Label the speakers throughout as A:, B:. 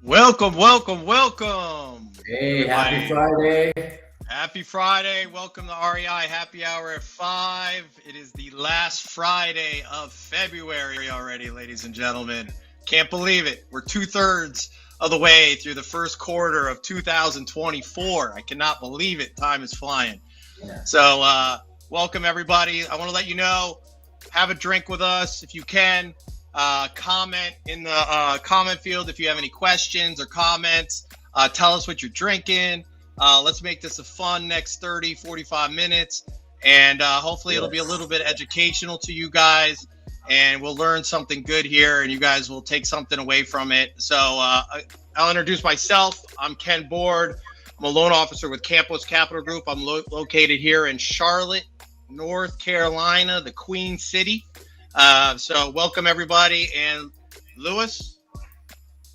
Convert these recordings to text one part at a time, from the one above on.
A: Welcome, welcome, welcome,
B: Hey, happy
A: everybody.
B: Friday.
A: Happy Friday. Welcome to REI Happy Hour at 5. It is the last Friday of February already, ladies and gentlemen. Can't believe it. We're two-thirds of the way through the first quarter of 2024. I cannot believe it. Time is flying.
B: Yeah.
A: Welcome, everybody. I want to let you know, have a drink with us if you can. Comment in the comment field if you have any questions or comments. Tell us what you're drinking. Let's make this a fun next 30, 45 minutes. And hopefully it'll be a little bit educational to you guys. And we'll learn something good here and you guys will take something away from it. So I'll introduce myself. I'm Ken Board. I'm a loan officer with Campos Capital Group. I'm located here in Charlotte, North Carolina, the Queen City. So welcome everybody. And Louis?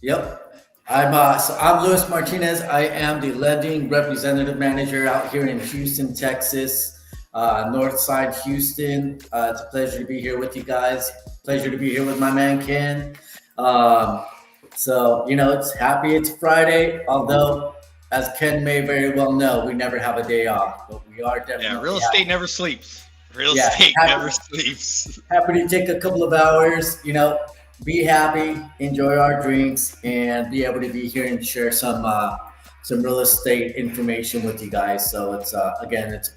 B: Yep. I'm Luis Martinez. I am the lending representative manager out here in Houston, Texas, North Side Houston. It's a pleasure to be here with you guys. Pleasure to be here with my man Ken. It's Friday, although as Ken may very well know, we never have a day off, but we are definitely
A: real estate never sleeps. Real
B: Yeah,
A: estate
B: happy-
A: never sleeps.
B: happy to take a couple of hours, be happy, enjoy our drinks, and be able to be here and share some real estate information with you guys. So it's a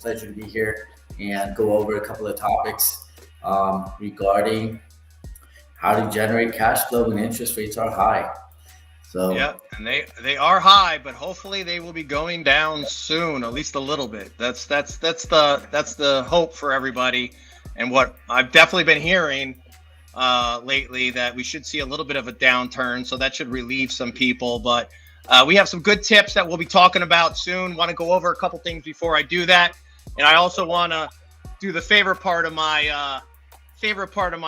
B: pleasure to be here and go over a couple of topics regarding how to generate cash flow when interest rates are high. So
A: Yeah, and they are high, but hopefully they will be going down soon, at least a little bit. That's the hope for everybody, and what I've definitely been hearing lately, that we should see a little bit of a downturn, so that should relieve some people. But we have some good tips that we'll be talking about soon. Want to go over a couple things before I do that, and I also want to do the favorite part of my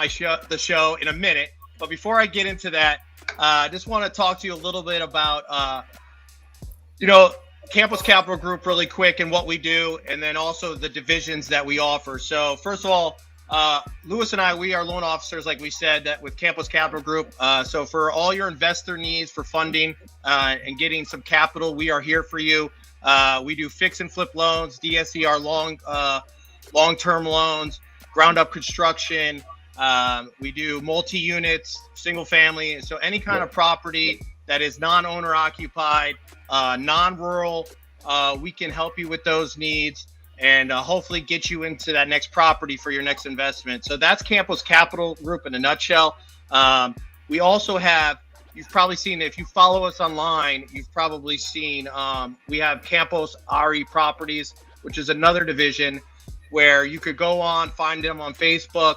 A: show in a minute. But before I get into that, I just want to talk to you a little bit about, Campos Capital Group really quick and what we do, and then also the divisions that we offer. So first of all, Louis and I, we are loan officers, like we said, that with Campos Capital Group. So for all your investor needs for funding and getting some capital, we are here for you. We do fix and flip loans, DSCR long-term loans, ground up construction. We do multi-units, single family. So any kind of property that is non-owner occupied, non-rural, we can help you with those needs and hopefully get you into that next property for your next investment. So that's Campos Capital Group in a nutshell. We also have, you've probably seen, if you follow us online, you've probably seen, we have Campos RE Properties, which is another division where you could go on, find them on Facebook.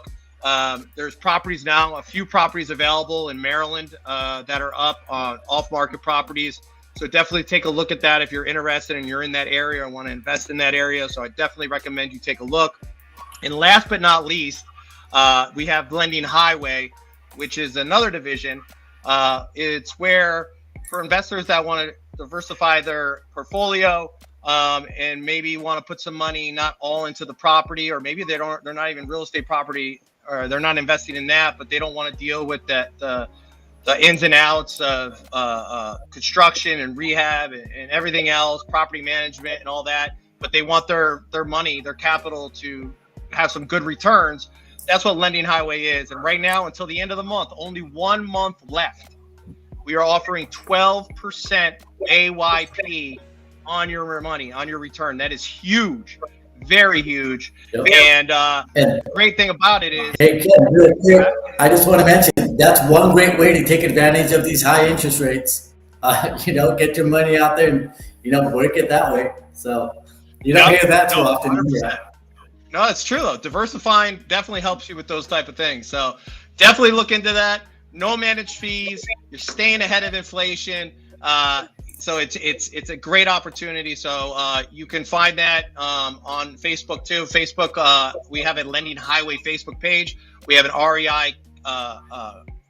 A: There's properties now, a few properties available in Maryland that are up on off-market properties. So definitely take a look at that if you're interested and you're in that area and want to invest in that area. So I definitely recommend you take a look. And last but not least, we have Lending Highway, which is another division. It's where for investors that want to diversify their portfolio, and maybe want to put some money not all into the property, or maybe they're not even real estate property, or they're not investing in that, but they don't want to deal with the ins and outs of construction and rehab and everything else, property management and all that, but they want their money, their capital to have some good returns. That's what Lending Highway is. And right now, until the end of the month, only 1 month left, we are offering 12% AYP on your money, on your return. That is huge. Very huge.
B: Yep.
A: And
B: And
A: great thing about it is,
B: hey, Ken, real quick, I just want to mention that's one great way to take advantage of these high interest rates. Get your money out there and work it that way. So you don't hear that too often.
A: 100%. No, it's true though. Diversifying definitely helps you with those type of things. So definitely look into that. No managed fees. You're staying ahead of inflation. So it's a great opportunity. So you can find that on Facebook too. Facebook, we have a Lending Highway Facebook page. We have an REI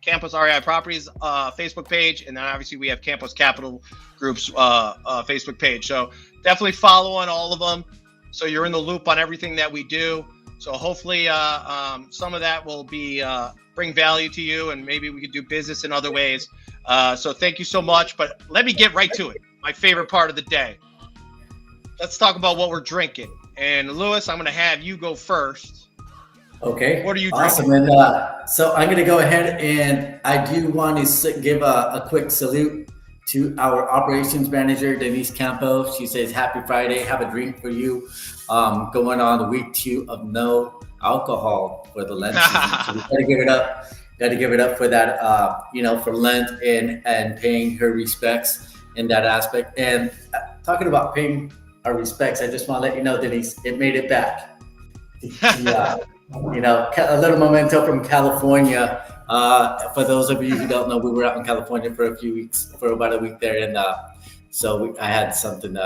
A: Campos REI Properties Facebook page, and then obviously we have Campos Capital Group's Facebook page. So definitely follow on all of them, so you're in the loop on everything that we do. So hopefully some of that will be bring value to you, and maybe we could do business in other ways. So thank you so much. But let me get right to it. My favorite part of the day. Let's talk about what we're drinking. And Lewis, I'm going to have you go first.
B: Okay.
A: What are you
B: awesome.
A: drinking?
B: And so I'm going to go ahead, and I do want to give a quick salute to our operations manager, Denise Campo. She says, "Happy Friday. Have a drink for you." Going on week 2 of no alcohol for the Lent season. So we got to give it up. Got to give it up for that, for Lent and paying her respects in that aspect. And talking about paying our respects, I just want to let you know, Denise, it made it back. Yeah. A little memento from California. For those of you who don't know, we were out in California for a few weeks, for about a week there, and I had something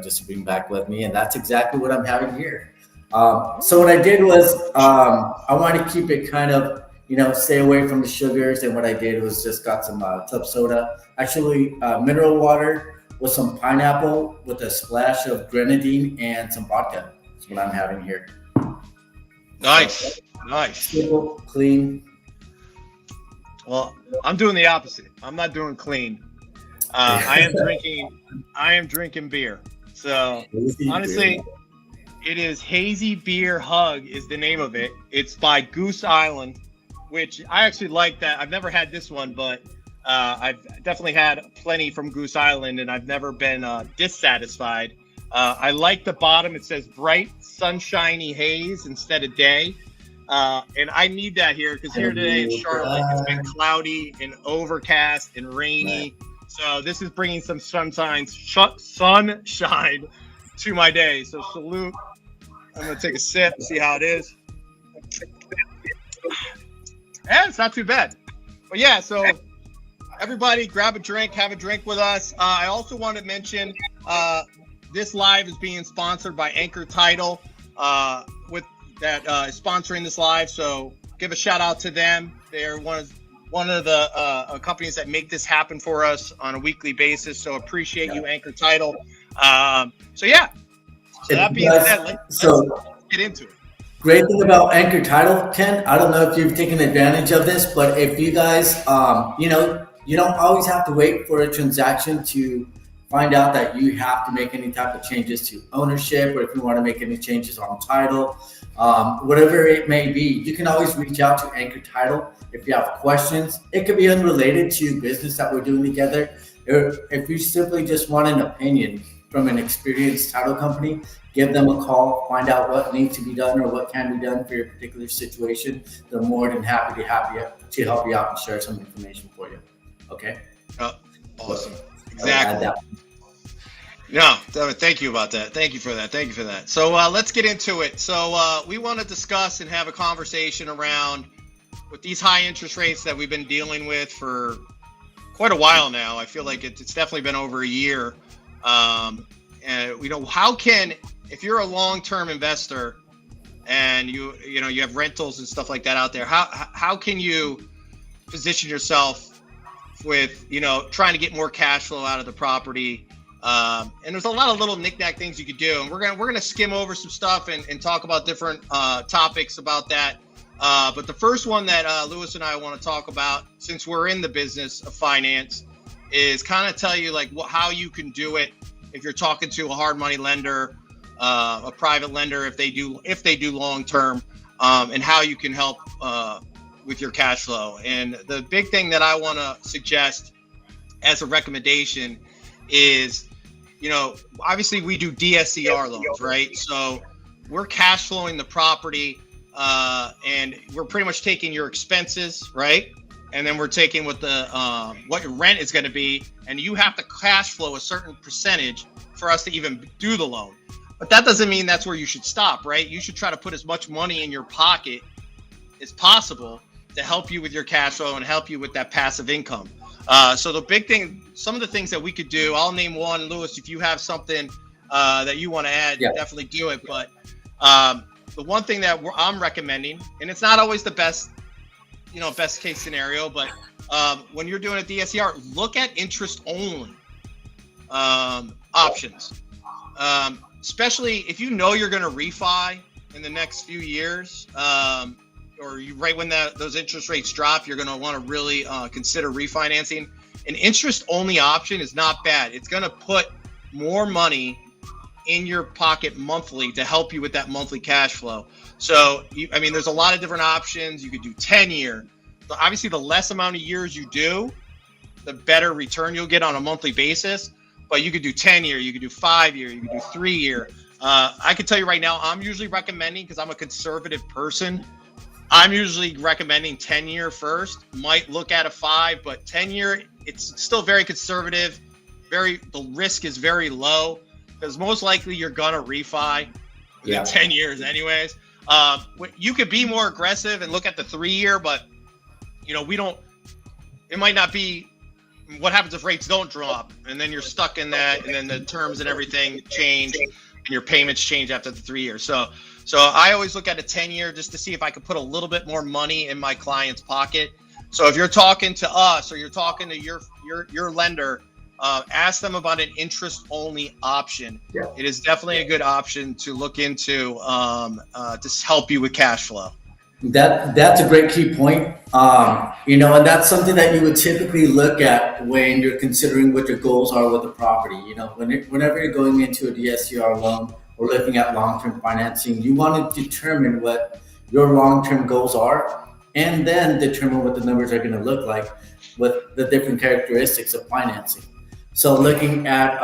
B: just to bring back with me, and that's exactly what I'm having here. So what I did was I wanted to keep it kind of stay away from the sugars, and what I did was just got some club soda, actually mineral water with some pineapple with a splash of grenadine and some vodka. That's what I'm having here.
A: Nice.
B: Simple, clean.
A: Well, I'm doing the opposite. I'm not doing clean. I am drinking beer. So honestly, it is Hazy Beer Hug is the name of it. It's by Goose Island, which I actually like that. I've never had this one, but I've definitely had plenty from Goose Island, and I've never been dissatisfied. I like the bottom. It says bright, sunshiny haze instead of day. And I need that here because here today in Charlotte, it's been cloudy and overcast and rainy. So this is bringing some sunshine to my day. So salute. I'm going to take a sip, see how it is. Yeah, it's not too bad. But yeah, so everybody grab a drink, have a drink with us. I also want to mention this live is being sponsored by Anchor Title, with that is sponsoring this live. So give a shout out to them. They're one of the companies that make this happen for us on a weekly basis. So appreciate you, Anchor Title. So yeah. So that being said, let's get into it.
B: Great thing about Anchor Title, Ken, I don't know if you've taken advantage of this, but if you guys, you don't always have to wait for a transaction to find out that you have to make any type of changes to ownership, or if you want to make any changes on title, whatever it may be, you can always reach out to Anchor Title if you have questions. It could be unrelated to business that we're doing together. If you simply just want an opinion from an experienced title company, give them a call, find out what needs to be done or what can be done for your particular situation. They're more than happy to help you out and share some information for you. Okay?
A: Awesome. Exactly. No, thank you about that. Thank you for that. So let's get into it. So we want to discuss and have a conversation around with these high interest rates that we've been dealing with for quite a while now. I feel like it's definitely been over a year. And how can, if you're a long-term investor and you have rentals and stuff like that out there, how can you position yourself with trying to get more cash flow out of the property? And there's a lot of little knick-knack things you could do, and we're gonna skim over some stuff and talk about different topics about that. But the first one that Lewis and I want to talk about, since we're in the business of finance, is kind of tell you how you can do it if you're talking to a hard money lender, a private lender, if they do long term, and how you can help with your cash flow. And the big thing that I want to suggest as a recommendation is, obviously we do DSCR loans, right? So we're cash flowing the property, and we're pretty much taking your expenses, right? And then we're taking what your rent is going to be, and you have to cash flow a certain percentage for us to even do the loan. But that doesn't mean that's where you should stop, right? You should try to put as much money in your pocket as possible to help you with your cash flow and help you with that passive income. So the big thing, some of the things that we could do, I'll name one. Lewis, if you have something that you want to add, definitely do it. But the one thing that I'm recommending, and it's not always the best case scenario, but when you're doing a DSCR, look at interest only options. Especially if you're going to refi in the next few years, or right when those interest rates drop, you're going to want to really consider refinancing. an interest only option is not bad. It's going to put more money in your pocket monthly to help you with that monthly cash flow. So, I mean, there's a lot of different options. You could do 10-year. Obviously, the less amount of years you do, the better return you'll get on a monthly basis. But you could do 10-year, you could do 5-year, you could do 3-year. I can tell you right now, I'm usually recommending, because I'm a conservative person, I'm usually recommending 10-year first. Might look at a 5, but 10-year, it's still very conservative. The risk is very low, because most likely you're gonna refi in 10 years anyways. You could be more aggressive and look at the 3-year, but it might not be. What happens if rates don't drop, and then you're stuck in that, and then the terms and everything change, and your payments change after the 3 years. So I always look at a 10-year just to see if I could put a little bit more money in my client's pocket. So if you're talking to us or you're talking to your lender, ask them about an interest-only option. Yeah. It is definitely a good option to look into to help you with cash flow.
B: That's a great key point. And that's something that you would typically look at when you're considering what your goals are with the property. Whenever you're going into a DSCR loan or looking at long-term financing, you want to determine what your long-term goals are, and then determine what the numbers are going to look like with the different characteristics of financing. So looking at,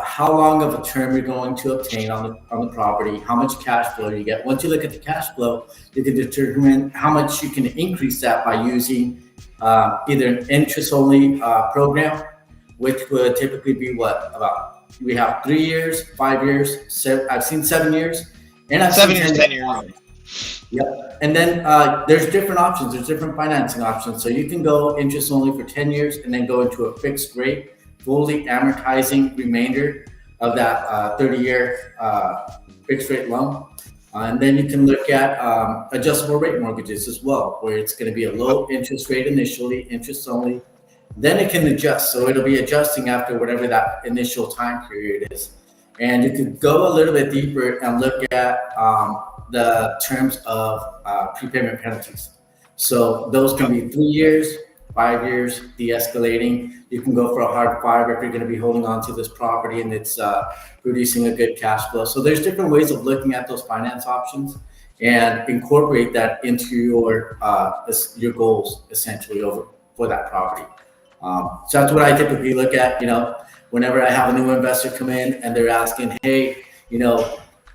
B: how long of a term you're going to obtain on the property, how much cash flow you get. Once you look at the cash flow, you can determine how much you can increase that by using either an interest-only program, which would typically be we have 3 years, 5 years, I've seen 7 years, and I've
A: 7 years, 10 years.
B: Yep. And then there's different options. There's different financing options. So you can go interest only for 10 years and then go into a fixed rate, fully amortizing remainder of that 30-year fixed rate loan. And then you can look at adjustable rate mortgages as well, where it's going to be a low interest rate initially, interest only. Then it can adjust. So it'll be adjusting after whatever that initial time period is. And you could go a little bit deeper and look at the terms of prepayment penalties. So those can be 3 years, 5 years, de-escalating. You can go for a hard 5 if you're going to be holding on to this property and it's producing a good cash flow. So there's different ways of looking at those finance options and incorporate that into your goals essentially for that property. So that's what I typically look at. Whenever I have a new investor come in and they're asking, hey,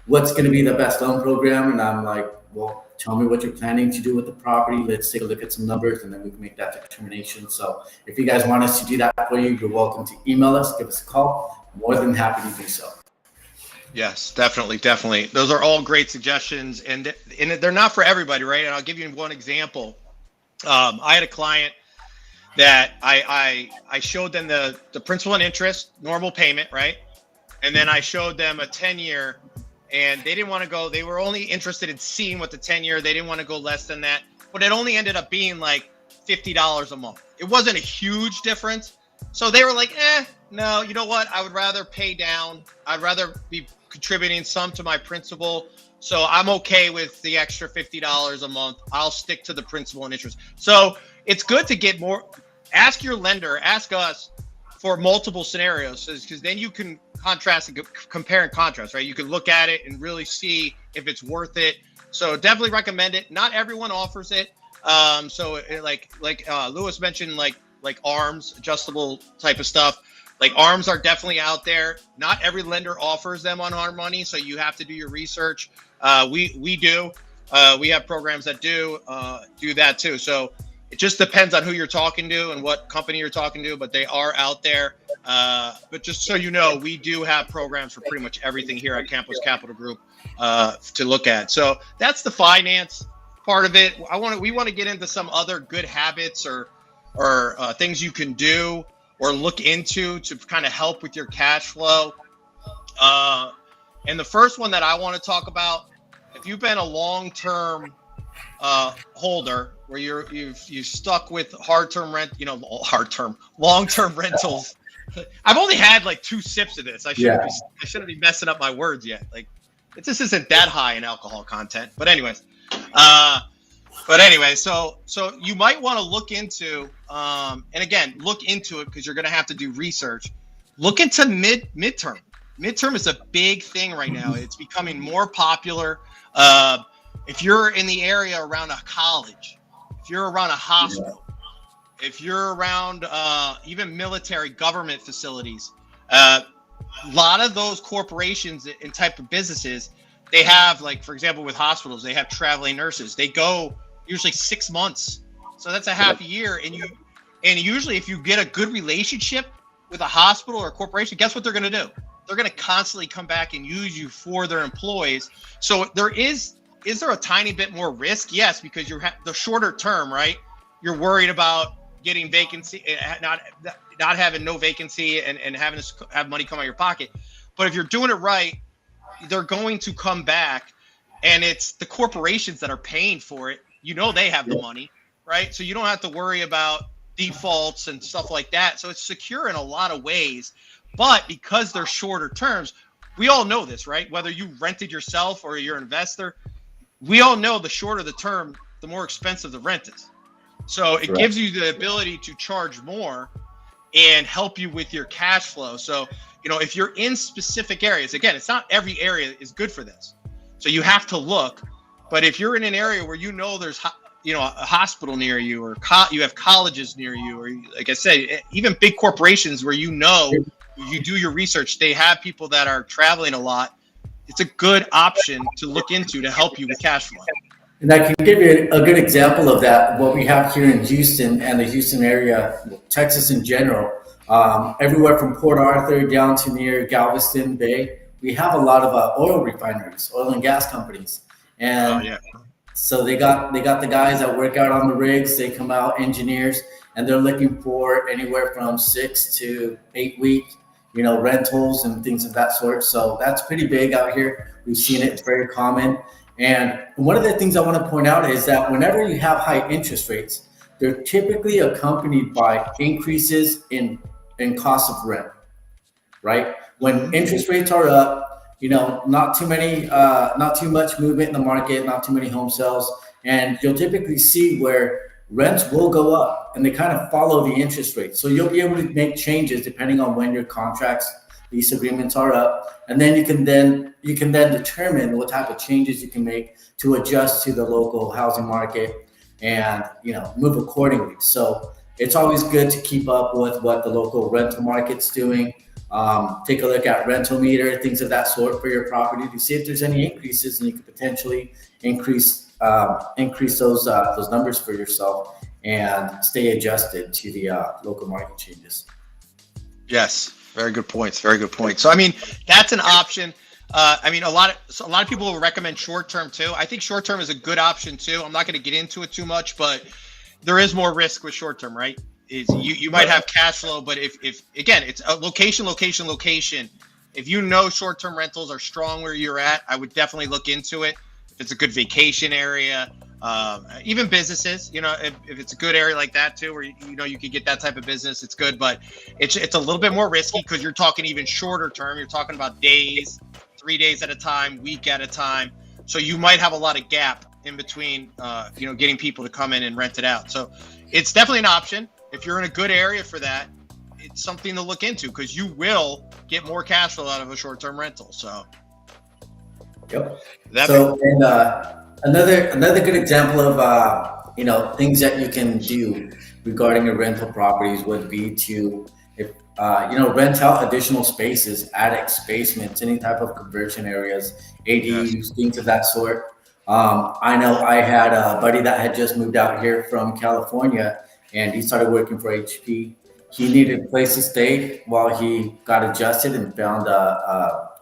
B: what's going to be the best loan program? And I'm like, well, tell me what you're planning to do with the property. Let's take a look at some numbers and then we can make that determination. So if you guys want us to do that for you, you're welcome to email us, give us a call. I'm more than happy to do so.
A: Yes, definitely. Those are all great suggestions, and they're not for everybody, right? And I'll give you one example. I had a client that I showed them the principal and interest, normal payment, right? And then I showed them a 10-year, and they didn't want to go. They were only interested in seeing what the 10-year. They didn't want to go less than that. But it only ended up being like $50 a month. It wasn't a huge difference. So they were like, no, you know what? I would rather pay down. I'd rather be contributing some to my principal. So I'm okay with the extra $50 a month. I'll stick to the principal and interest. So it's good to get more. Ask your lender, ask us for multiple scenarios, because then you can contrast and compare and contrast, right? You can look at it and really see if it's worth it. So definitely recommend it. Not everyone offers it. Like Lewis mentioned, like ARMs, adjustable type of stuff. Like ARMs are definitely out there. Not every lender offers them on hard money, so you have to do your research. We do. We have programs that do that too. So it just depends on who you're talking to and what company you're talking to, but they are out there. But just so you know, we do have programs for pretty much everything here at Campos Capital Group to look at. So that's the finance part of it. We want to get into some other good habits or things you can do or look into to kind of help with your cash flow. And the first one that I want to talk about, if you've been a long-term holder where you've stuck with long-term rentals. I've only had like 2 sips of this. I shouldn't be messing up my words yet. Like, it just isn't that high in alcohol content. But anyways, But anyway, so you might want to look into, and again, look into it because you're going to have to do research. Look into midterm. Midterm is a big thing right now. It's becoming more popular. If you're in the area around a college, if you're around a hospital, if you're around even military government facilities, a lot of those corporations and type of businesses, they have, like, for example, with hospitals, they have traveling nurses. They go usually 6 months, so that's a half a year. And usually, if you get a good relationship with a hospital or a corporation, guess what they're going to do? They're going to constantly come back and use you for their employees. So is there a tiny bit more risk? Yes, because you're the shorter term, right? You're worried about getting vacancy, not having no vacancy, and having to have money come out of your pocket. But if you're doing it right, they're going to come back, and it's the corporations that are paying for it. They have the money, right? So you don't have to worry about defaults and stuff like that. So it's secure in a lot of ways. But because they're shorter terms, we all know this, right? Whether you rented yourself or you're an investor, we all know the shorter the term, the more expensive the rent is. So it gives you the ability to charge more and help you with your cash flow. So, if you're in specific areas, again, it's not every area is good for this. So you have to look. But if you're in an area where there's a hospital near you, or you have colleges near you, or, like I said, even big corporations where you do your research, they have people that are traveling a lot. It's a good option to look into to help you with cash flow.
B: And I can give you a good example of that. What we have here in Houston and the Houston area, Texas in general, everywhere from Port Arthur down to near Galveston Bay, we have a lot of oil refineries, oil and gas companies, and so they got the guys that work out on the rigs. They come out, engineers, and they're looking for anywhere from 6 to 8 week, rentals and things of that sort. So that's pretty big out here. We've seen it; it's very common. And one of the things I want to point out is that whenever you have high interest rates, they're typically accompanied by increases in cost of rent, right? When interest rates are up, not too much movement in the market, not too many home sales, and you'll typically see where rents will go up, and they kind of follow the interest rate. So you'll be able to make changes depending on when your lease agreements are up, and then you can then determine what type of changes you can make to adjust to the local housing market and move accordingly. So it's always good to keep up with what the local rental market's doing. Take a look at rental meter, things of that sort for your property to see if there's any increases, and you could potentially increase those numbers for yourself and stay adjusted to the local market changes.
A: Yes. Very good points. Very good points. So, that's an option. A lot of people will recommend short term too. I think short term is a good option too. I'm not going to get into it too much, but there is more risk with short term, right? You might have cash flow, but if again, it's a location. If short term rentals are strong where you're at, I would definitely look into it. If it's a good vacation area, even businesses, if it's a good area like that too, where you could get that type of business, it's good. But it's a little bit more risky because you're talking even shorter term. You're talking about days, 3 days at a time, week at a time. So you might have a lot of gap in between, getting people to come in and rent it out. So it's definitely an option. If you're in a good area for that, it's something to look into because you will get more cash flow out of a short-term rental. So.
B: Yep. And another good example of things that you can do regarding your rental properties would be to rent out additional spaces, attics, basements, any type of conversion areas, ADUs, things of that sort. I know I had a buddy that had just moved out here from California, and he started working for HP. He needed a place to stay while he got adjusted and found a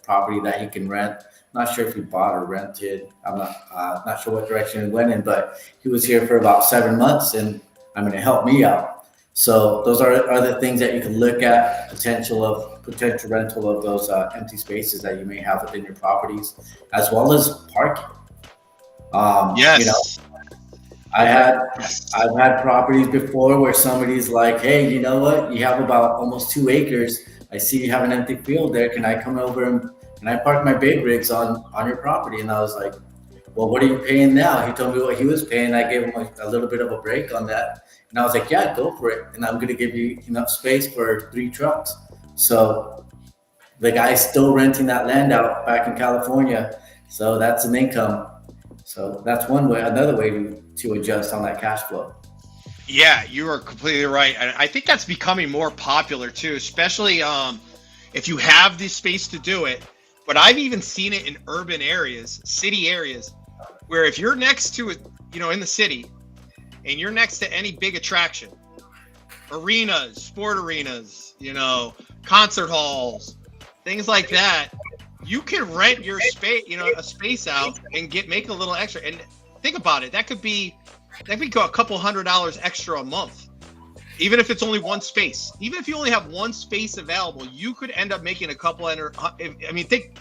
B: property that he can rent. Not sure if he bought or rented. I'm not sure what direction he went in, but he was here for about 7 months, and it helped me out. So those are other things that you can look at, potential rental of those empty spaces that you may have within your properties, as well as parking.
A: Yes.
B: I've had properties before where somebody's like, hey, you know what? You have about almost 2 acres. I see you have an empty field there. Can I come over and I park my big rigs on your property? And I was like, well, what are you paying now? He told me what he was paying. I gave him a little bit of a break on that. And I was like, yeah, go for it. And I'm going to give you enough space for 3 trucks. So the guy's still renting that land out back in California. So that's an income. So that's one way, another way to adjust on that cash flow.
A: Yeah, you are completely right. And I think that's becoming more popular too, especially if you have the space to do it. But I've even seen it in urban areas, city areas, where if you're next to it, in the city, and you're next to any big attraction, arenas, sport arenas, concert halls, things like that, you can rent your space, a space out and make a little extra. And think about it, that could go a couple $100 extra a month, even if it's only one space. Even if you only have one space available, you could end up making a couple hundred.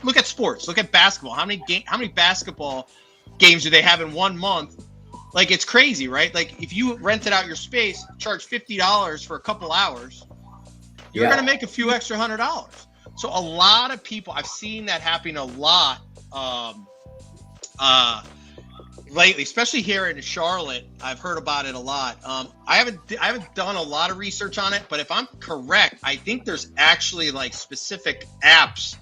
A: Look at sports, look at basketball. How many basketball games do they have in 1 month? Like, it's crazy, right? Like, if you rented out your space, charge $50 for a couple hours, you're going to make a few extra $100. So a lot of people, I've seen that happening a lot lately, especially here in Charlotte. I've heard about it a lot. I haven't done a lot of research on it, but if I'm correct, I think there's actually like specific apps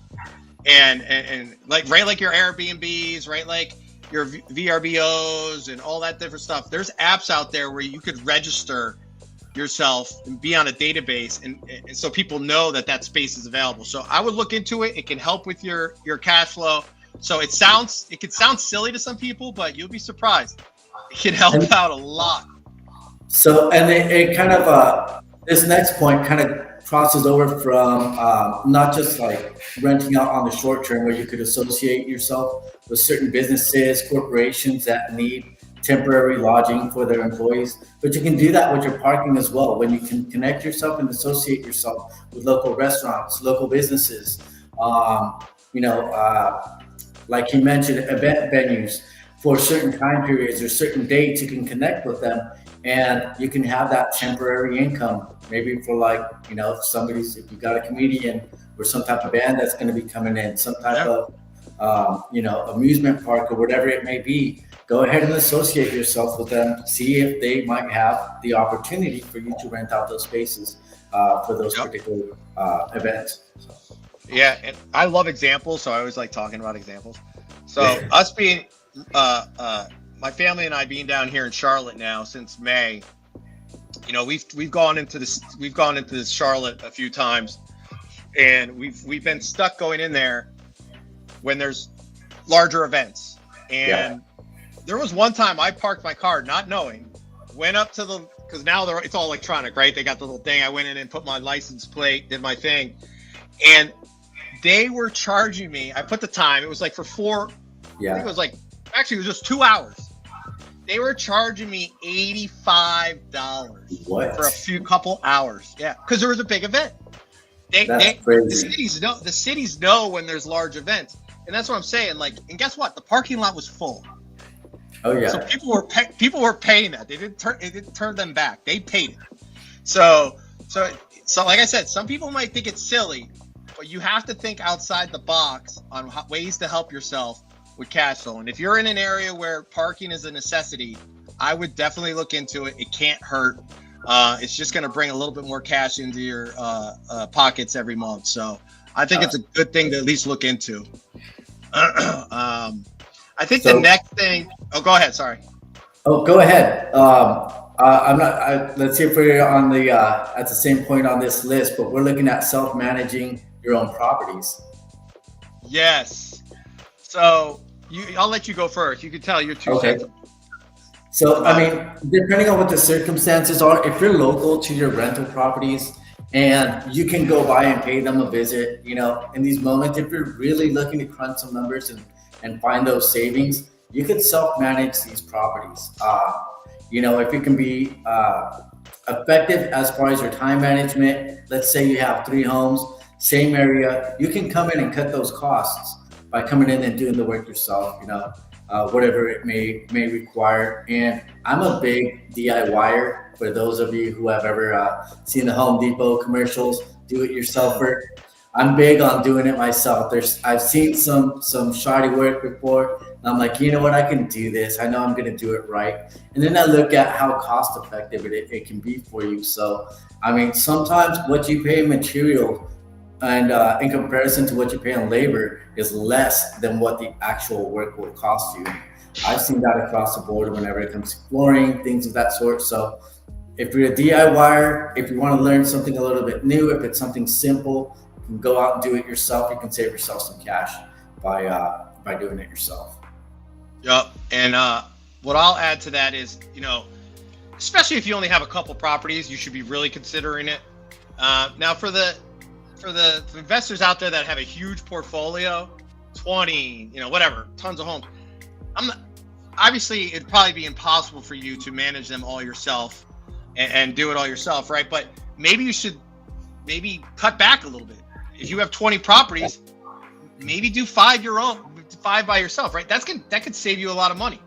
A: and like, right, like your Airbnbs, right, like your VRBOs and all that different stuff. There's apps out there where you could register yourself and be on a database, and so people know that space is available. So I would look into it. It can help with your cash flow. So it could sound silly to some people, but you'll be surprised. It can help out a lot.
B: So, and it kind of, this next point kind of crosses over from not just like renting out on the short term, where you could associate yourself with certain businesses, corporations that need temporary lodging for their employees, but you can do that with your parking as well. When you can connect yourself and associate yourself with local restaurants, local businesses, like you mentioned, event venues for certain time periods or certain dates, you can connect with them and you can have that temporary income. Maybe for if you got a comedian or some type of band that's going to be coming in, some type of, amusement park or whatever it may be, go ahead and associate yourself with them. See if they might have the opportunity for you to rent out those spaces for those particular events.
A: Yeah, and I love examples, so I always like talking about examples. So us being, my family and I being down here in Charlotte now since May, we've gone into this Charlotte a few times, and we've been stuck going in there when there's larger events. And there was one time I parked my car not knowing, went up to because now it's all electronic, right? They got the little thing. I went in and put my license plate, did my thing, and they were charging me. I put the time. It was like for 4. I think it was it was just 2 hours. They were charging me $85 for a couple hours. Yeah, because there was a big event. The cities know when there's large events, and that's what I'm saying. And guess what? The parking lot was full.
B: Oh yeah.
A: So people were paying that. It didn't turn them back. They paid it. So like I said, some people might think it's silly, but you have to think outside the box on ways to help yourself with cash flow. And if you're in an area where parking is a necessity, I would definitely look into it. It can't hurt. It's just going to bring a little bit more cash into your pockets every month. So I think it's a good thing to at least look into. I think the next thing. Oh, go ahead. Sorry.
B: Oh, go ahead. I'm not. Let's see if we're on the at the same point on this list, but we're looking at self-managing your own properties.
A: Yes. So I'll let you go first. You can tell your 2 cents.
B: So, depending on what the circumstances are, if you're local to your rental properties and you can go by and pay them a visit, in these moments, if you're really looking to crunch some numbers and find those savings, you could self-manage these properties. If you can be effective as far as your time management, let's say you have 3 homes, same area, you can come in and cut those costs by coming in and doing the work yourself, whatever it may require. And I'm a big DIYer. For those of you who have ever seen the Home Depot commercials, do-it-yourselfer. I'm big on doing it myself. I've seen some shoddy work before, And I'm like, you know what, I can do this. I know I'm going to do it right. And then I look at how cost effective it can be for you. So, I mean, sometimes what you pay in material and in comparison to what you pay on labor is less than what the actual work will cost you. I've seen that across the board whenever it comes to flooring, things of that sort. So if you're a DIYer, if you want to learn something a little bit new, if it's something simple, you can go out and do it yourself. You can save yourself some cash by doing it yourself.
A: Yep. And what I'll add to that is, especially if you only have a couple properties, you should be really considering it. Now, for the investors out there that have a huge portfolio, 20, whatever, tons of homes, obviously it'd probably be impossible for you to manage them all yourself and do it all yourself, right? But maybe you should cut back a little bit. If you have 20 properties, maybe do 5 by yourself, right? That could save you a lot of money.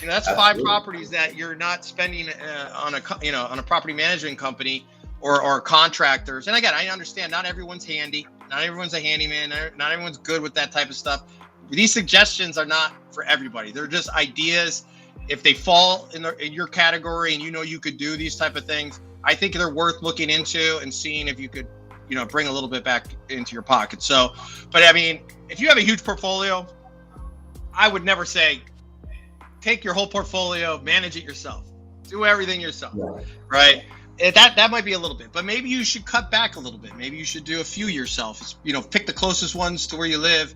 A: That's
B: Absolutely.
A: 5 properties that you're not spending on a property management company or contractors. And again, I understand not everyone's handy, not everyone's a handyman, not everyone's good with that type of stuff. These suggestions are not for everybody. They're just ideas. If they fall in your category and you could do these type of things, I think they're worth looking into and seeing if you could, bring a little bit back into your pocket. So, but I mean, if you have a huge portfolio, I would never say take your whole portfolio, manage it yourself, do everything yourself, right? That might be a little bit, but maybe you should cut back a little bit. Maybe you should do a few yourself. Pick the closest ones to where you live,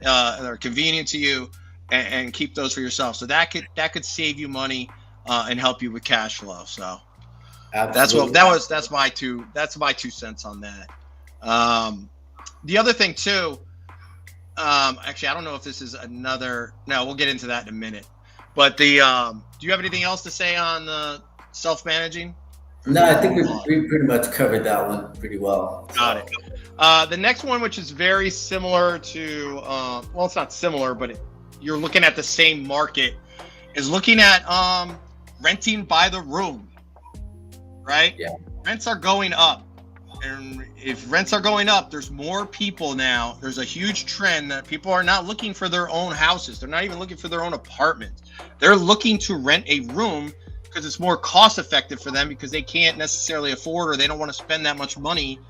A: that are convenient to you, and keep those for yourself. So that could save you money and help you with cash flow. So
B: Absolutely.
A: that's my 2 cents on that. The other thing too, actually, I don't know if this is another. No, we'll get into that in a minute. But do you have anything else to say on the self-managing?
B: No, I think we pretty much covered that one pretty well.
A: Got it. The next one, which is very similar to, well, it's not similar, but you're looking at the same market, is looking at renting by the room, right?
B: Yeah.
A: Rents are going up. And if rents are going up, there's more people now. There's a huge trend that people are not looking for their own houses. They're not even looking for their own apartments. They're looking to rent a room because it's more cost effective for them, because they can't necessarily afford, or they don't want to spend that much money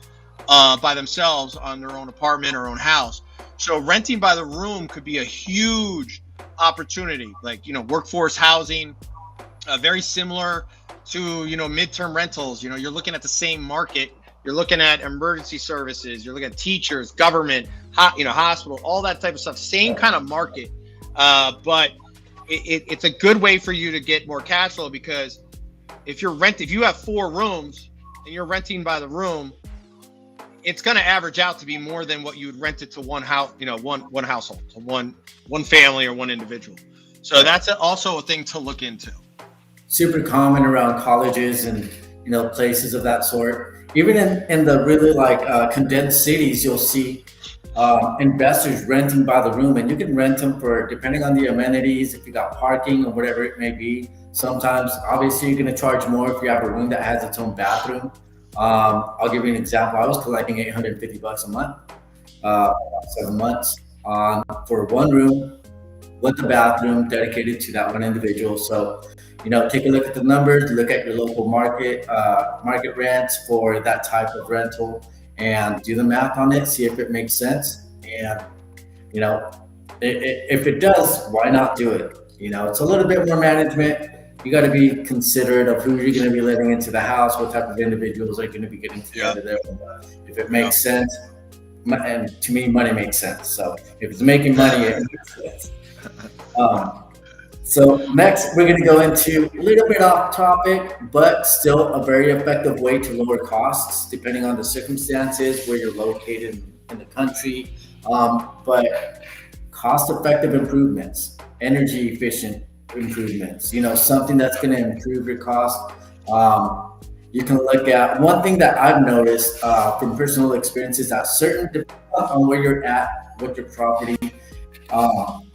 A: by themselves on their own apartment or own house. So renting by the room could be a huge opportunity, like, workforce housing, very similar to, midterm rentals. You're looking at the same market. You're looking at emergency services. You're looking at teachers, government, hospital, all that type of stuff. Same kind of market, but it's a good way for you to get more cash flow, because if you have 4 rooms and you're renting by the room, it's going to average out to be more than what you would rent it to one house, one household, to one family or one individual. So that's also a thing to look into.
B: Super common around colleges and places of that sort. Even in the really condensed cities, you'll see investors renting by the room, and you can rent them for, depending on the amenities, if you got parking or whatever it may be. Sometimes, obviously, you're going to charge more if you have a room that has its own bathroom. I'll give you an example. I was collecting $850 a month, 7 months, for one room with the bathroom dedicated to that one individual. So, take a look at the numbers, look at your local market rents for that type of rental, and do the math on it, see if it makes sense. And, if it does, why not do it? It's a little bit more management. You got to be considerate of who you're going to be letting into the house, what type of individuals are going to be getting together there. If it makes sense, and to me, money makes sense. So if it's making money, it makes sense. So next, we're going to go into a little bit off topic, but still a very effective way to lower costs, depending on the circumstances, where you're located in the country. But cost-effective improvements, energy efficient improvements, something that's going to improve your cost. You can look at, one thing that I've noticed from personal experiences, that depending on where you're at with your property,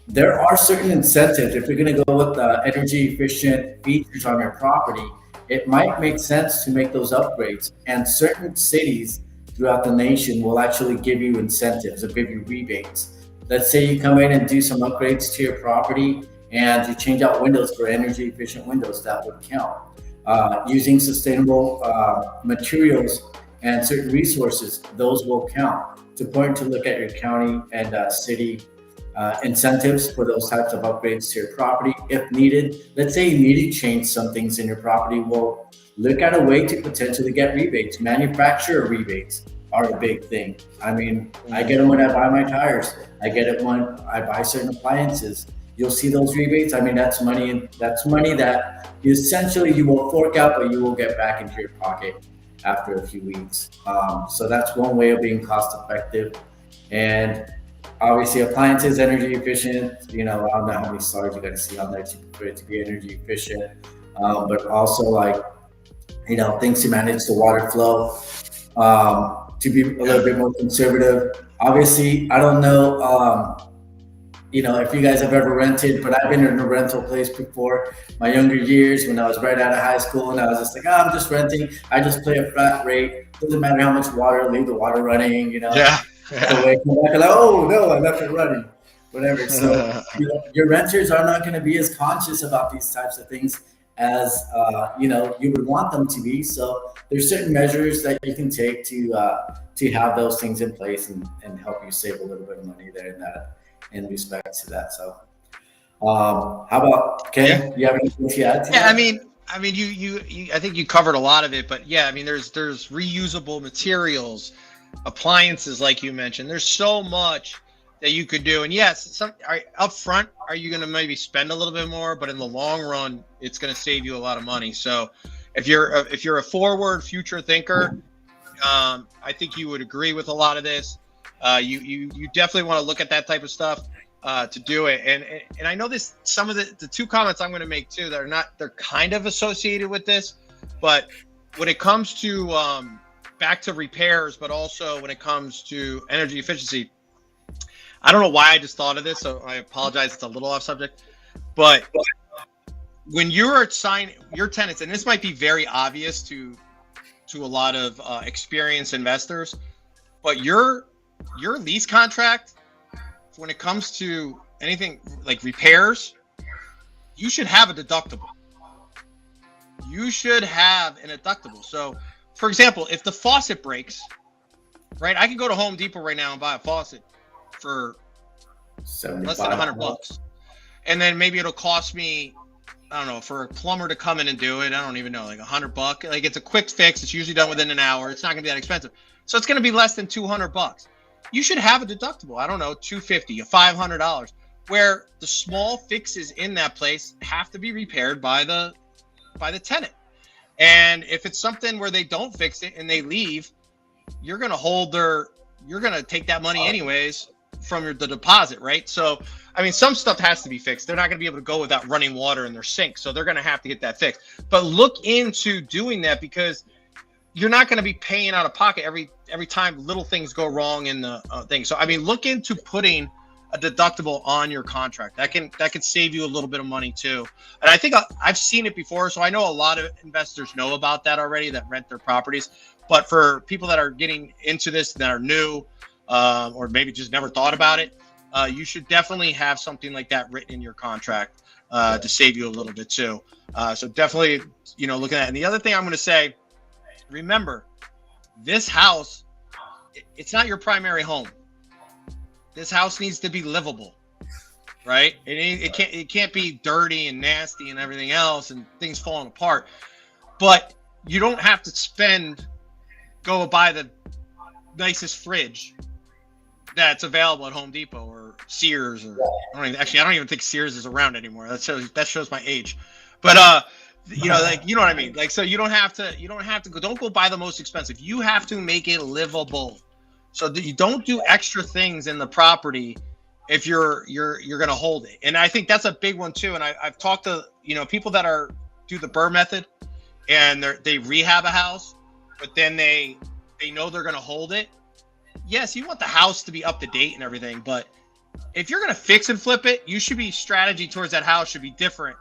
B: there are certain incentives. If you're going to go with energy efficient features on your property, it might make sense to make those upgrades. And certain cities throughout the nation will actually give you incentives or give you rebates let's say you come in and do some upgrades to your property and you change out windows for energy efficient windows, that would count. Using sustainable materials and certain resources, those will count. It's important to look at your county and city incentives for those types of upgrades to your property if needed. Let's say you need to change some things in your property. Well, look at a way to potentially get rebates. Manufacturer rebates are a big thing. I mean, I get them when I buy my tires. I get it when I buy certain appliances. You'll see those rebates. I mean, that's money, and that's money that essentially you will fork out, but you will get back into your pocket after a few weeks. So that's one way of being cost effective. And obviously, appliances, energy efficient. You know, I don't know how many stars you got to see on there for it to be energy efficient. But also, like, you know, things to manage the water flow, to be a little bit more conservative. Obviously, I don't know, you know, if you guys have ever rented, but I've been in a rental place before. My younger years, when I was right out of high school, and I was just like, I'm just renting. I just pay a flat rate. Doesn't matter how much water, leave the water running. You know.
A: Yeah.
B: So way come back and like, oh no, I left it running. Whatever. So you know, your renters are not going to be as conscious about these types of things as you know you would want them to be. So there's certain measures that you can take to have those things in place and help you save a little bit of money there in respect to that. So how about Ken? You have anything to add to that?
A: I mean, you I think you covered a lot of it, but yeah, I mean, there's reusable materials, appliances, like you mentioned. There's so much that you could do, and yes, up front, are you going to maybe spend a little bit more, but in the long run, it's going to save you a lot of money. So, if you're a forward future thinker, I think you would agree with a lot of this. You definitely want to look at that type of stuff to do it. And I know this, some of the two comments I'm going to make too, they're kind of associated with this, but when it comes to back to repairs, but also when it comes to energy efficiency, I don't know why I just thought of this, so I apologize. It's a little off subject, but when you're assigning your tenants, and this might be very obvious to a lot of experienced investors, but your lease contract, when it comes to anything like repairs, you should have a deductible. You should have an deductible. So, for example, if the faucet breaks, right, I can go to Home Depot right now and buy a faucet for less than $100, and then maybe it'll cost me, I don't know, for a plumber to come in and do it, I don't even know, like $100. Like, it's a quick fix. It's usually done within an hour. It's not going to be that expensive. So it's going to be less than $200. You should have a deductible. I don't know, $250, $500, where the small fixes in that place have to be repaired by the tenant. And if it's something where they don't fix it and they leave, you're going to take that money anyways from the deposit, right? So, I mean, some stuff has to be fixed. They're not going to be able to go without running water in their sink. So they're going to have to get that fixed. But look into doing that, because you're not going to be paying out of pocket every time little things go wrong in the thing. So, I mean, look into putting a deductible on your contract. That can save you a little bit of money too. And I think I've seen it before. So I know a lot of investors know about that already, that rent their properties. But for people that are getting into this, that are new, or maybe just never thought about it, you should definitely have something like that written in your contract to save you a little bit too. So definitely, looking at it. And the other thing I'm going to say, remember, this house, it's not your primary home. This house needs to be livable, right? It can't be dirty and nasty and everything else and things falling apart. But you don't have to go buy the nicest fridge that's available at Home Depot or Sears, or I don't even think Sears is around anymore. That shows my age. But you know what I mean? Like, so you don't have to don't go buy the most expensive. You have to make it livable. So that you don't do extra things in the property if you're going to hold it. And I think that's a big one too. And I've talked to, people that do the BRRRR method, and they rehab a house, but then they know they're going to hold it. Yes, you want the house to be up to date and everything, but if you're going to fix and flip it, strategy towards that house should be different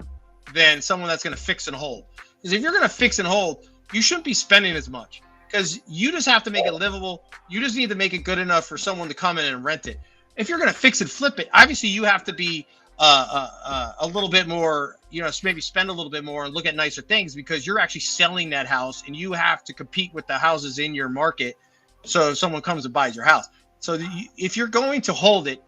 A: than someone that's going to fix and hold. Because if you're going to fix and hold, you shouldn't be spending as much, because you just have to make it livable. You just need to make it good enough for someone to come in and rent it. if you're going to fix and flip it, obviously you have to be a little bit more, maybe spend a little bit more and look at nicer things, because you're actually selling that house and you have to compete with the houses in your market. So if someone comes and buys your house, so if you're going to hold it,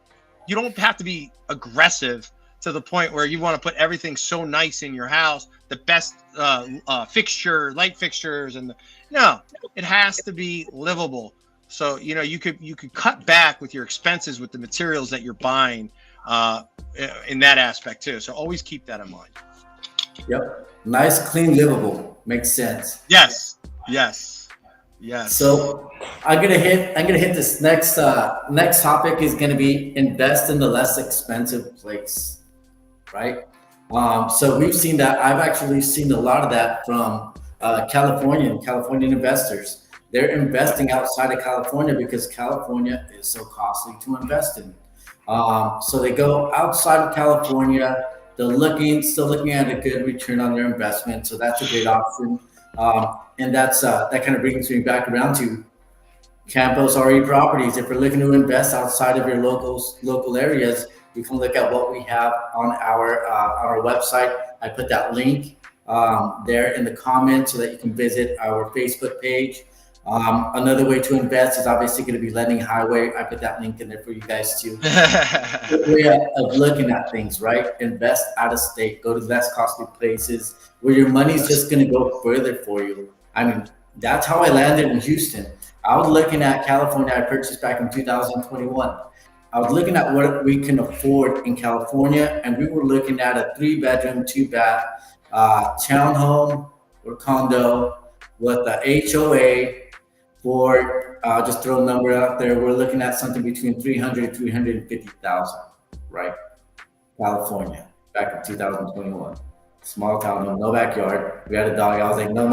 A: you don't have to be aggressive to the point where you want to put everything so nice in your house, the best light fixtures, no, it has to be livable. So you could cut back with your expenses with the materials that you're buying in that aspect too. So always keep that in mind.
B: Yep, nice, clean, livable, makes sense.
A: Yes.
B: So I'm gonna hit this next topic is gonna be invest in the less expensive place, right? So we've seen that. I've actually seen a lot of that from Californian investors. They're investing outside of California because California is so costly to invest in. So they go outside of California. They're still looking at a good return on their investment. So that's a great option. And that kind of brings me back around to Campos RE Properties. If you're looking to invest outside of your local areas, you can look at what we have on our website. I put that link there in the comments so that you can visit our Facebook page. Another way to invest is obviously going to be Lending Highway. I put that link in there for you guys too. Good way of looking at things, right? Invest out of state, go to less costly places where your money's just going to go further for you. I mean, that's how I landed in Houston. I was looking at California. I purchased back in 2021. I was looking at what we can afford in California, and we were looking at a 3-bedroom, 2-bath townhome or condo with the HOA for, I'll just throw a number out there. We're looking at something between 300 to 350,000, right? California, back in 2021. Small townhome, no backyard. We had a dog. I was like, no,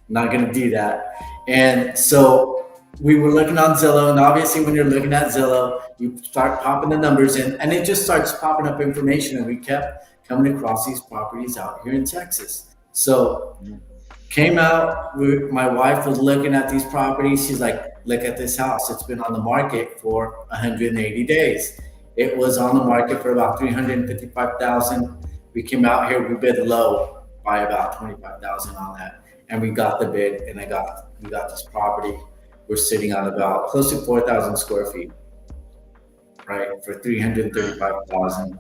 B: not going to do that. And so we were looking on Zillow, and obviously when you're looking at Zillow, you start popping the numbers in, and it just starts popping up information, and we kept coming across these properties out here in Texas. So came out, my wife was looking at these properties. She's like, look at this house. It's been on the market for 180 days. It was on the market for about 355,000. We came out here, we bid low by about 25,000 on that. And we got the bid, and we got this property. We're sitting on about close to 4,000 square feet, right, for 335,000.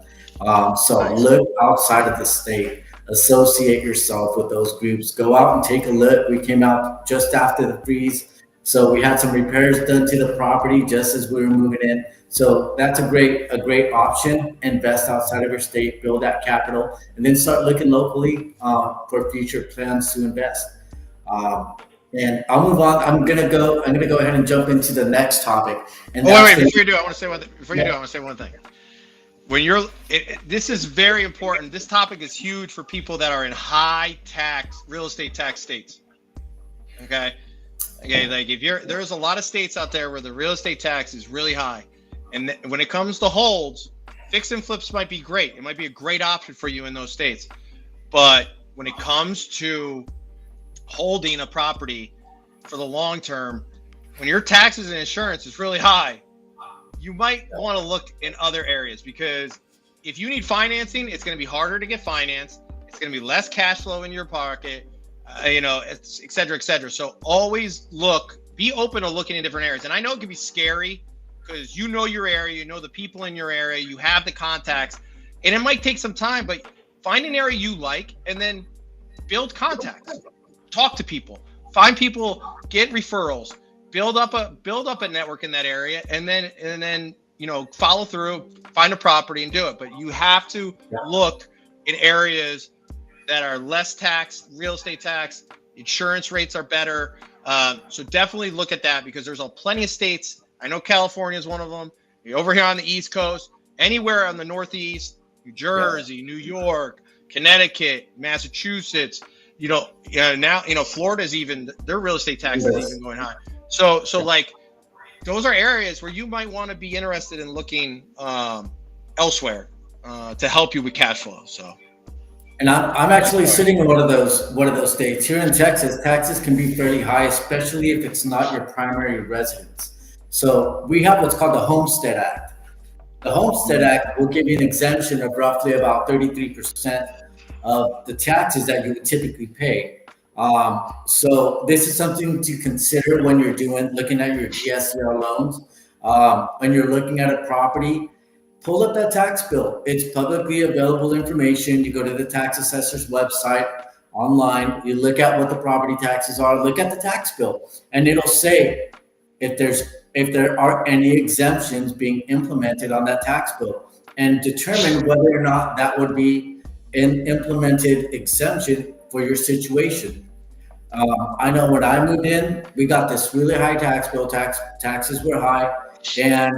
B: So look outside of the state, associate yourself with those groups, go out and take a look. We came out just after the freeze, so we had some repairs done to the property just as we were moving in. So that's a great option. Invest outside of your state, build that capital, and then start looking locally for future plans to invest. And I'll move on. I'm gonna go ahead and jump into the next topic. And
A: wait, before you do, I want to say one thing. I want to say one thing. When this is very important. This topic is huge for people that are in high tax real estate tax states. Okay, like there's a lot of states out there where the real estate tax is really high, and when it comes to holds, fix and flips might be great. It might be a great option for you in those states, but when it comes to holding a property for the long term, when your taxes and insurance is really high, you might want to look in other areas, because if you need financing, it's going to be harder to get financed. It's going to be less cash flow in your pocket, et cetera, et cetera. So always be open to looking in different areas. And I know it can be scary because you know your area, you know the people in your area, you have the contacts, and it might take some time, but find an area you like and then build contacts. Talk to people, find people, get referrals, build up a network in that area, and then follow through, find a property and do it. But you have to look in areas that are less taxed, real estate tax, insurance rates are better. So definitely look at that, because there's plenty of states. I know California is one of them. You're over here on the East Coast, anywhere on the Northeast, New Jersey, New York, Connecticut, Massachusetts. Now Florida's even, their real estate tax is even going high. So like those are areas where you might want to be interested in looking elsewhere to help you with cash flow. So, and
B: I'm actually sitting in one of those states here in Texas. Taxes can be fairly high, especially if it's not your primary residence. So we have what's called the Homestead Act. The Homestead Act will give you an exemption of roughly about 33% of the taxes that you would typically pay. So this is something to consider when you're looking at your DSCR loans. When you're looking at a property, pull up that tax bill. It's publicly available information. You go to the tax assessor's website online, you look at what the property taxes are, look at the tax bill, and it'll say if there are any exemptions being implemented on that tax bill, and determine whether or not that would be an implemented exemption for your situation. I know when I moved in, we got this really high tax bill. Taxes were high, and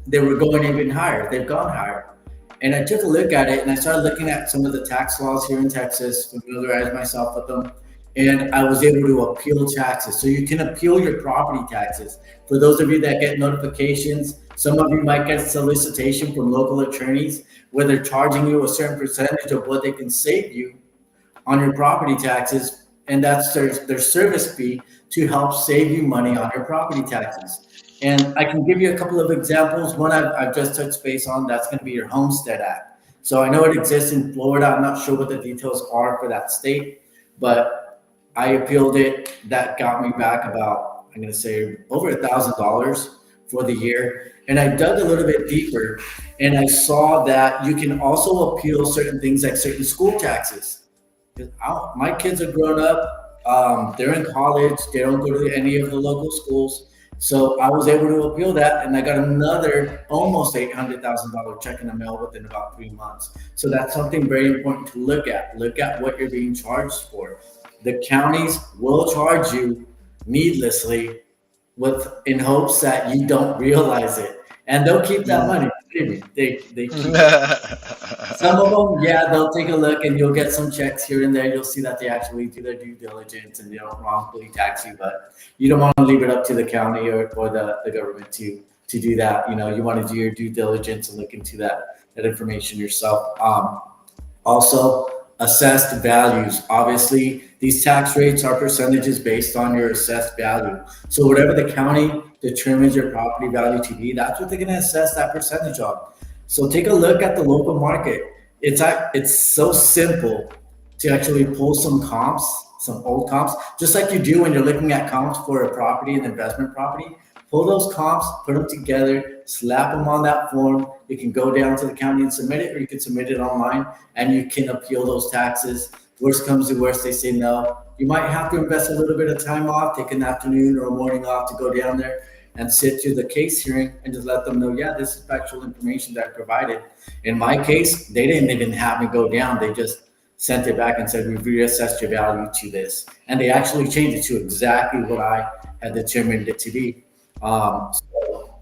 B: they were going even higher. They've gone higher. And I took a look at it, and I started looking at some of the tax laws here in Texas, familiarized myself with them, and I was able to appeal taxes. So you can appeal your property taxes. For those of you that get notifications, some of you might get solicitation from local attorneys where they're charging you a certain percentage of what they can save you on your property taxes, and that's their service fee to help save you money on your property taxes. And I can give you a couple of examples. One I've just touched base on, that's going to be your Homestead Act. So I know it exists in Florida. I'm not sure what the details are for that state, but I appealed it. That got me back about, I'm going to say, over $1,000 for the year. And I dug a little bit deeper, and I saw that you can also appeal certain things like certain school taxes. My kids are grown up. They're in college. They don't go to any of the local schools. So I was able to appeal that, and I got another almost $800,000 check in the mail within about 3 months. So that's something very important to look at. Look at what you're being charged for. The counties will charge you needlessly in hopes that you don't realize it. And they'll keep that money. They keep it. Some of them, yeah, they'll take a look, and you'll get some checks here and there. You'll see that they actually do their due diligence and they don't wrongfully tax you, but you don't want to leave it up to the county or the government to do that. You want to do your due diligence and look into that information yourself. Also, assessed values. Obviously, these tax rates are percentages based on your assessed value. So whatever the county determines your property value to be, that's what they're going to assess that percentage on. So take a look at the local market. It's so simple to actually pull some comps, some old comps, just like you do when you're looking at comps for a property, an investment property. Pull those comps, put them together, slap them on that form. You can go down to the county and submit it, or you can submit it online, and you can appeal those taxes. Worst comes to worst, they say no. You might have to invest a little bit of time off, take an afternoon or a morning off to go down there and sit through the case hearing and just let them know, yeah, this is factual information that I provided. In my case, they didn't even have me go down. They just sent it back and said, we've reassessed your value to this. And they actually changed it to exactly what I had determined it to be. So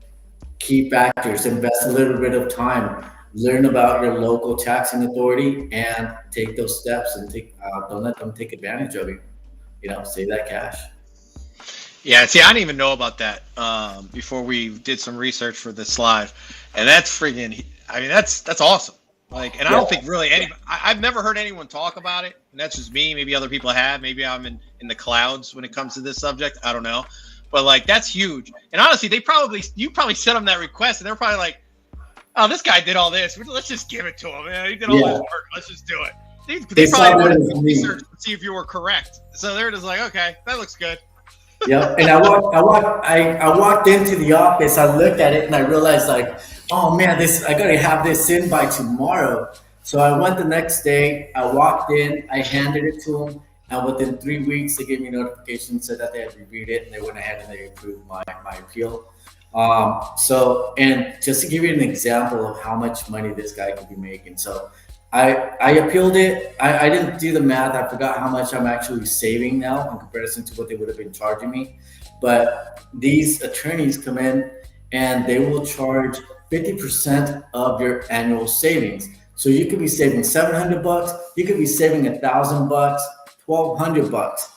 B: key factors, invest a little bit of time, learn about your local taxing authority, and take those steps, and don't let them take advantage of you. Save that cash.
A: Yeah, see, I didn't even know about that before we did some research for this live, and that's freaking. I mean, that's awesome. Like, and I don't think really I've never heard anyone talk about it, and that's just me. Maybe other people have. Maybe I'm in the clouds when it comes to this subject. I don't know, but like that's huge. And honestly, you probably sent them that request, and they're probably like, "Oh, this guy did all this. Let's just give it to him. Man. He did all this work. Let's just do it." They probably wanted to research to see if you were correct. So they're just like, "Okay, that looks good."
B: Yeah, and I walked into the office. I looked at it and I realized, like, oh man, I gotta have this in by tomorrow. So I went the next day. I walked in. I handed it to them, and within 3 weeks, they gave me notification, said that they had reviewed it, and they went ahead and they approved my appeal. And just to give you an example of how much money this guy could be making, so I appealed it. I didn't do the math. I forgot how much I'm actually saving now in comparison to what they would have been charging me. But these attorneys come in and they will charge 50% of your annual savings. So you could be saving $700. You could be saving $1,000, $1,200,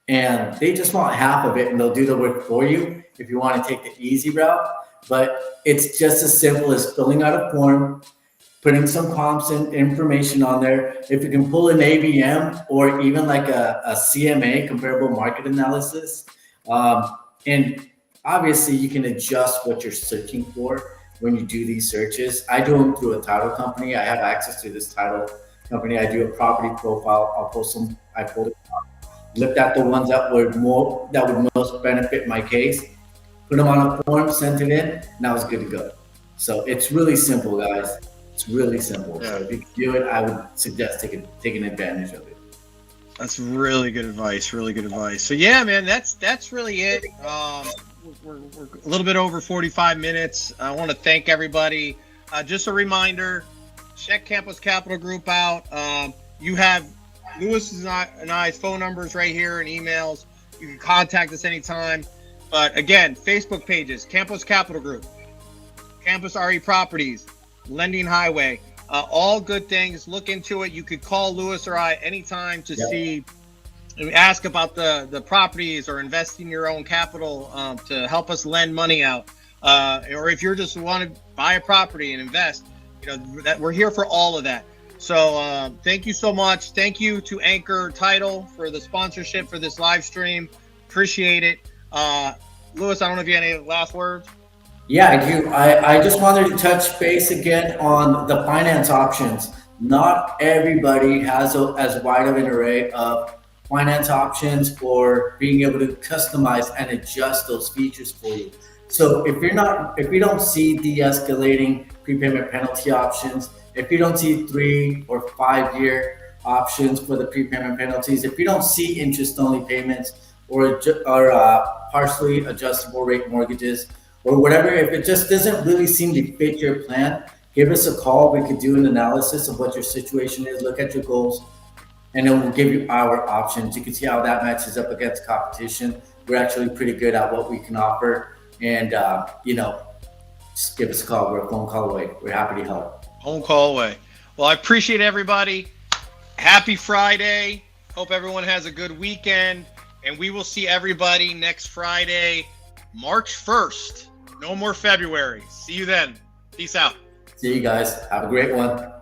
B: and they just want half of it, and they'll do the work for you if you want to take the easy route. But it's just as simple as filling out a form, putting some comps and information on there. If you can pull an ABM or even like a CMA, comparable market analysis, and obviously you can adjust what you're searching for. when you do these searches. I do them through a title company. I have access to this title company. I do a property profile. I'll post them. I pulled it, looked at the ones that would most benefit my case, put them on a form, sent it in, and I was good to go. So it's really simple, guys. It's really simple. So if you can do it, I would suggest taking advantage of it.
A: That's really good advice. Really good advice. So yeah, man, that's really it. We're a little bit over 45 minutes. I want to thank everybody. Just a reminder, check Campos Capital Group out. You have Lewis's and I's phone numbers right here and emails. You can contact us anytime. But again, Facebook pages, Campos Capital Group, Campos RE Properties, Lending Highway, all good things. Look into it. You could call Lewis or I anytime to see, ask about the properties or investing your own capital to help us lend money out. Or if you're just want to buy a property and invest, that we're here for all of that. So thank you so much. Thank you to Anchor Title for the sponsorship for this live stream. Appreciate it. Lewis, I don't know if you have any last words.
B: Yeah, I do. I just wanted to touch base again on the finance options. Not everybody has as wide of an array of finance options or being able to customize and adjust those features for you. So if we don't see de-escalating prepayment penalty options, if you don't see 3 or 5 year options for the prepayment penalties, if you don't see interest-only payments or partially adjustable rate mortgages or whatever, if it just doesn't really seem to fit your plan, give us a call. We could do an analysis of what your situation is, look at your goals, and then we'll give you our options. You can see how that matches up against competition. We're actually pretty good at what we can offer. And, just give us a call. We're a phone call away. We're happy to help.
A: Phone call away. Well, I appreciate everybody. Happy Friday. Hope everyone has a good weekend. And we will see everybody next Friday, March 1st. No more February. See you then. Peace out.
B: See you guys. Have a great one.